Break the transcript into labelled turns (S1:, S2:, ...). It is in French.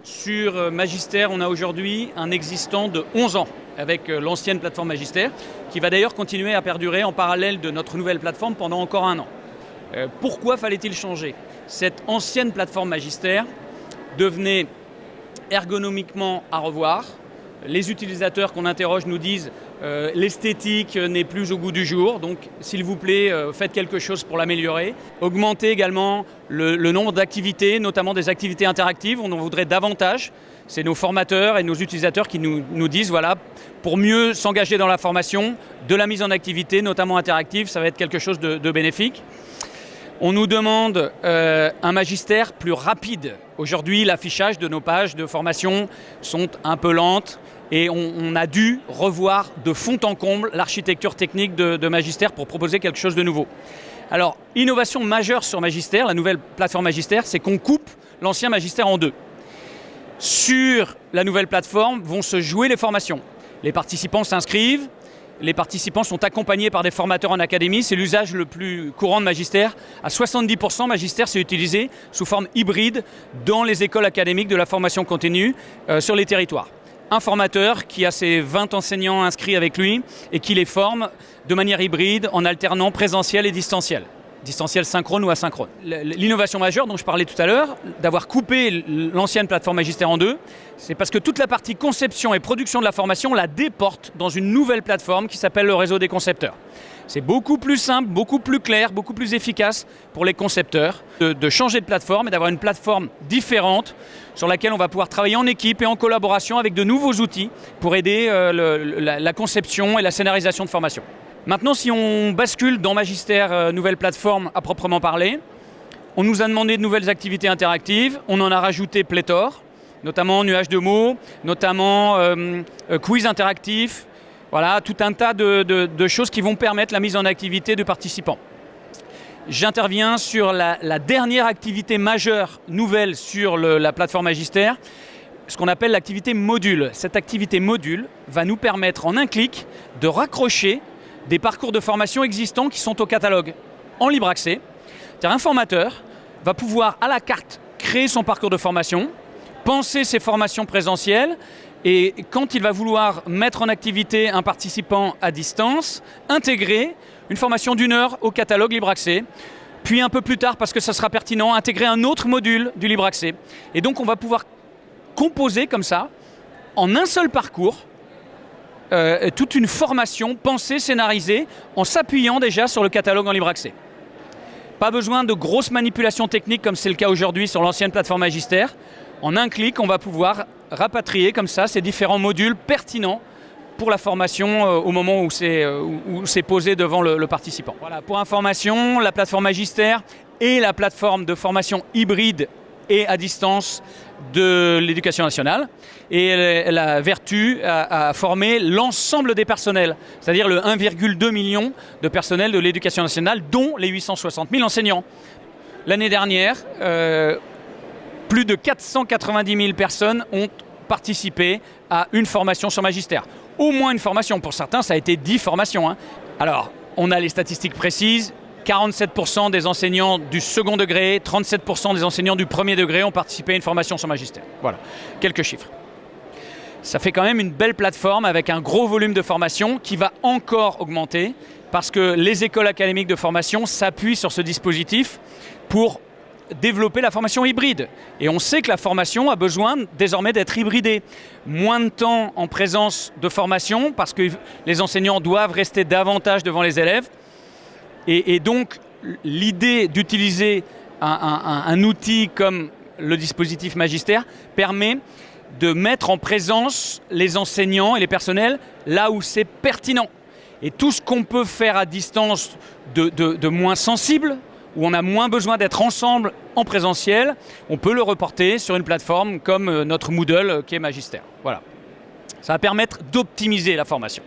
S1: Sur Magister, on a aujourd'hui un existant de 11 ans avec l'ancienne plateforme Magister, qui va d'ailleurs continuer à perdurer en parallèle de notre nouvelle plateforme pendant encore un an. Pourquoi fallait-il changer? Cette ancienne plateforme Magister devenait ergonomiquement à revoir. Les utilisateurs qu'on interroge nous disent l'esthétique n'est plus au goût du jour, donc s'il vous plaît, faites quelque chose pour l'améliorer. Augmenter également le nombre d'activités, notamment des activités interactives, on en voudrait davantage. C'est nos formateurs et nos utilisateurs qui nous disent, voilà, pour mieux s'engager dans la formation, de la mise en activité, notamment interactive, ça va être quelque chose de bénéfique. On nous demande un Magister plus rapide. Aujourd'hui, l'affichage de nos pages de formation sont un peu lentes et on a dû revoir de fond en comble l'architecture technique de Magister pour proposer quelque chose de nouveau. Alors, innovation majeure sur Magister, la nouvelle plateforme Magister, c'est qu'on coupe l'ancien Magister en deux. Sur la nouvelle plateforme vont se jouer les formations. Les participants s'inscrivent. Les participants sont accompagnés par des formateurs en académie. C'est l'usage le plus courant de Magister. À 70%, Magister s'est utilisé sous forme hybride dans les écoles académiques de la formation continue sur les territoires. Un formateur qui a ses 20 enseignants inscrits avec lui et qui les forme de manière hybride en alternant présentiel et distanciel. Distanciel synchrone ou asynchrone. L'innovation majeure dont je parlais tout à l'heure, d'avoir coupé l'ancienne plateforme Magister en deux, c'est parce que toute la partie conception et production de la formation la déporte dans une nouvelle plateforme qui s'appelle le réseau des concepteurs. C'est beaucoup plus simple, beaucoup plus clair, beaucoup plus efficace pour les concepteurs de changer de plateforme et d'avoir une plateforme différente sur laquelle on va pouvoir travailler en équipe et en collaboration avec de nouveaux outils pour aider la conception et la scénarisation de formation. Maintenant, si on bascule dans Magister, nouvelle plateforme à proprement parler, on nous a demandé de nouvelles activités interactives, on en a rajouté pléthore, notamment nuage de mots, notamment quiz interactif, voilà, tout un tas de choses qui vont permettre la mise en activité de participants. J'interviens sur la dernière activité majeure nouvelle sur la plateforme Magister, ce qu'on appelle l'activité module. Cette activité module va nous permettre en un clic de raccrocher des parcours de formation existants qui sont au catalogue en libre accès. C'est-à-dire un formateur va pouvoir à la carte créer son parcours de formation, penser ses formations présentielles et quand il va vouloir mettre en activité un participant à distance, intégrer une formation d'1 heure au catalogue libre accès, puis un peu plus tard, parce que ça sera pertinent, intégrer un autre module du libre accès. Et donc on va pouvoir composer comme ça, en un seul parcours, toute une formation pensée, scénarisée, en s'appuyant déjà sur le catalogue en libre accès. Pas besoin de grosses manipulations techniques comme c'est le cas aujourd'hui sur l'ancienne plateforme Magister. En un clic, on va pouvoir rapatrier comme ça ces différents modules pertinents pour la formation au moment où c'est posé devant le participant. Voilà, pour information, la plateforme Magister est la plateforme de formation hybride et à distance de l'Éducation nationale. Et elle a vertu à former l'ensemble des personnels, c'est-à-dire le 1,2 million de personnels de l'Éducation nationale, dont les 860 000 enseignants. L'année dernière, plus de 490 000 personnes ont participé à une formation sur Magister. Au moins une formation, pour certains ça a été 10 formations. Alors, on a les statistiques précises. 47% des enseignants du second degré, 37% des enseignants du premier degré ont participé à une formation sur Magister. Voilà, quelques chiffres. Ça fait quand même une belle plateforme avec un gros volume de formation qui va encore augmenter parce que les écoles académiques de formation s'appuient sur ce dispositif pour développer la formation hybride. Et on sait que la formation a besoin désormais d'être hybridée. Moins de temps en présence de formation parce que les enseignants doivent rester davantage devant les élèves. Et donc, l'idée d'utiliser un outil comme le dispositif Magister permet de mettre en présence les enseignants et les personnels là où c'est pertinent. Et tout ce qu'on peut faire à distance de moins sensible, où on a moins besoin d'être ensemble en présentiel, on peut le reporter sur une plateforme comme notre Moodle qui est Magister. Voilà. Ça va permettre d'optimiser la formation.